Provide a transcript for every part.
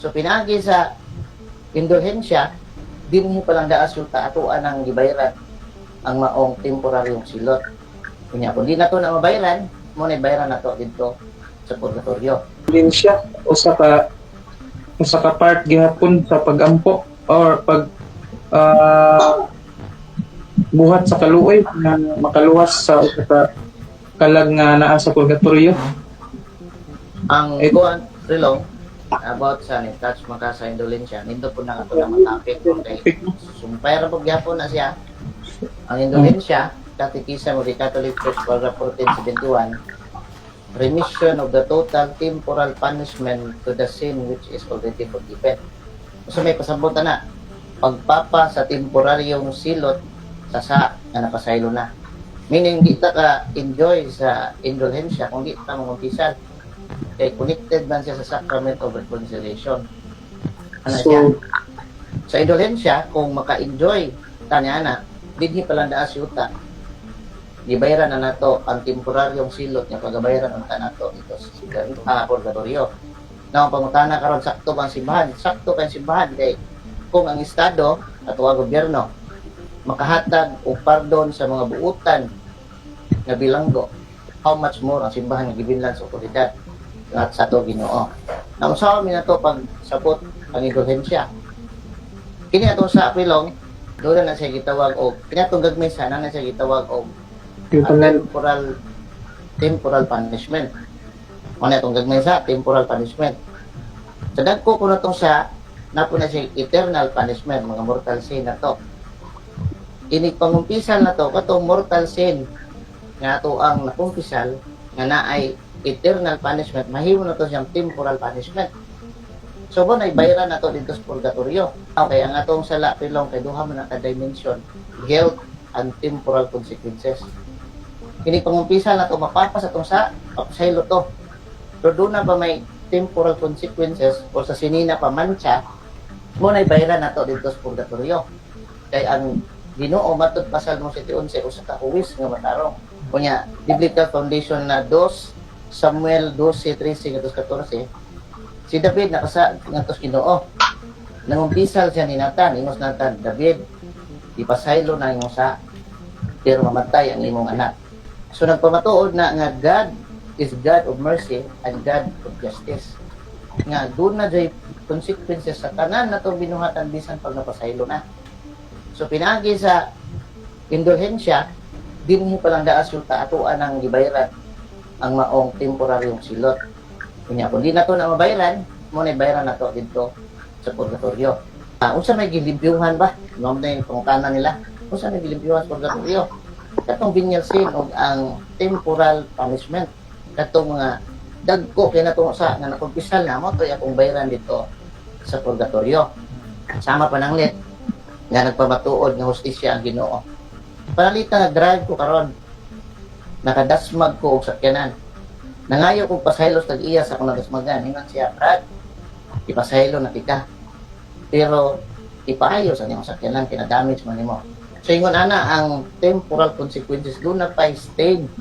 So pinagi sa indulhensya, dinhi palang daas yung taatuan ng gibayaran ang maong temporaryong silot. Kunya kung di na to na mabayaran, mo na bayaran na to dito sa purgatorio. Din siya usa ka part gihapon sa pagampo or pag buhat sa kaluoy nga makaluwas sa usa ka kalag nga naa sa purgatorio. Ang ikuan rilong about sa touch maka sa indulhensya, nindo po na ato na matapik kay sumpay ra pag gyapon na siya. Ang indulhensya, Katekisa of the Catholic Church, paragraph 1471, remission of the total temporal punishment to the sin which is already forgiven. So may pasabutan na, pagpapa sa temporaryong silot sa na napasaylo na. Meaning, di ta ka enjoy sa indulhensya kung di ta mangumpisal. Kaya connected man siya sa sacrament of reconciliation. Ano So, siya? Sa indulhensya, kung maka-enjoy tanya na, dinhi palang daas yuta. Gibayaran na nato ang temporaryong silot nga pagabayaran unta nato ito sa purgatorio. Na ang pangutana karon sakto bang simbahan? Sakto kay simbahan kay kung ang estado at ang gobyerno makahatag og pardon sa mga buutan nga bilanggo, how much more ang simbahan nga gibilan sa otoridad at sa to Ginoo. Nang sa amin na to pag sabot ang indulhensya. Kini ato sa apilong doon na siya gitawag og kinatong gagmay sana na siya gitawag og yung tanan temporal punishment. Ano itong gagmay sa temporal punishment. Sa dagko ko na itong siya, napo na siya eternal punishment, mga mortal sin na to. Inig pangumpisal na to, katong mortal sin nga ito ang nakumpisal, nga naay eternal punishment, mahimo na to siyang temporal punishment. So, mo naibayaran na to dito sa purgatorio. Okay, ang atong sala pilong kay duha man ka dimension, guilt and temporal consequences. Kini pangumpisa na to mapapas atong sa papasaylo to. Pero doon na pa may temporal consequences o sa sinina pa mancha, mo naibayaran na to dito sa purgatorio. Kay ang Ginoo matud pa Salmo 7:11 usa ka huwis nga matarong. Kunya biblical foundation na 2 Samuel 12:13-14. Si David nakasa ngantos Ginoo. Nangumpisal siya ni Nathan, ingos Nathan, David, ipasaylo na imong sa pero mamatay ang imong anak. So nagpamatuod na nga God is God of mercy and God of justice. Nga doon na jay consequences sa tanan na itong binuhatan bisan pag napasaylo na. So pinagi sa indulhensya, dinhi palang daas yung taatuan ng gibayaran ang maong temporaryong silot. Kunya kung di na to na mabayaran, mo na bayaran na to dito sa purgatorio. Unsa may gilibyuhan ba? Ngam na yung pangutanan nila. Unsa may gilibyuhan sa purgatorio? Katong venial sin o ang temporal punishment. Katong mga dagko kay natong sa nga nakumpisal na mo to akong bayaran dito sa purgatorio. Sama pa nang lit nga nagpamatuod nga hustisya ang Ginoo. Panalita nga drive ko karon. Nakadasmag ko og sakyanan. Nangayo kong pasaylo sa iya sa akong nadasmagan. Ingat siya, Brad, ipasaylo na tika. Pero ipaayos ang iyong sakyanan, kinadamage man nimo. So ingon ana ang temporal consequences doon na pa stain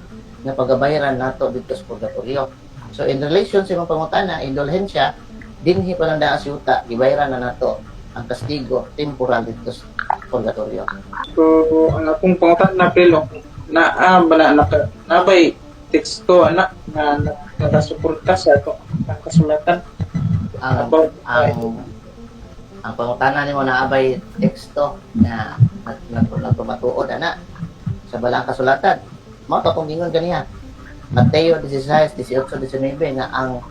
nga pagabayaran nato dito sa purgatorio. So in relation sa imong pangutana, indulhensya, dinhi pa lang daas yuta, gibayaran na nato ang kastigo temporal dito sa purgatorio. so ang akong pangutan na prelo na nabay teksto anak na nakasuporta sa ato ang kasulatan Ang about ang pangutana nimo na abay teksto na nagpamatuod ana sa balang kasulatan. Mao to kung gingon kaniya. Mateo 16:18-19 na ang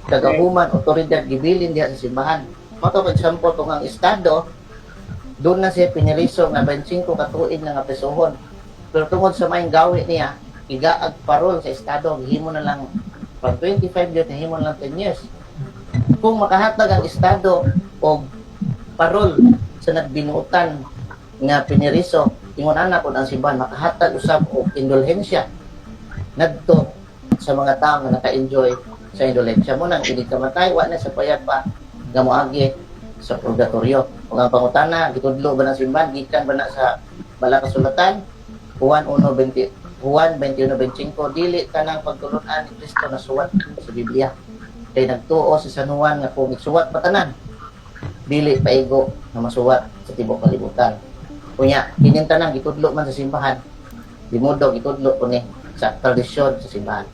kagahuman otoridad gibilin diha sa simbahan. Mao to for example kung ang estado doon na siya piniriso nga 25 ka tuig na nga pesohon. Pero tungod sa maing gawi niya, igaag parol sa estado, himo na lang from 25 years na himo na lang 10 years. Kung makahatag ang estado og parol sa nagbinuutan nga piniriso, ingon ana pod ang simbahan makahatag usab og indulhensya ngadto sa mga tao nga naka-enjoy sa indulhensya mo nang hindi kamatay wa na sa payat pa nga moagi sa purgatorio. Ug ang pangutana gitudlo ba ng simbahan gikan ba na sa balang kasulatan Juan 21:25 dili tanang pagtulunan ni Kristo na suwat sa Biblia. Kay nagtuo si San Juan nga kung isuwat patanan dili paigo na masuwat sa tibok kalibutan. Kunya, kinintanan gitudlo man sa simbahan. Dimudog gitudlo ko ni sa tradisyon sa simbahan.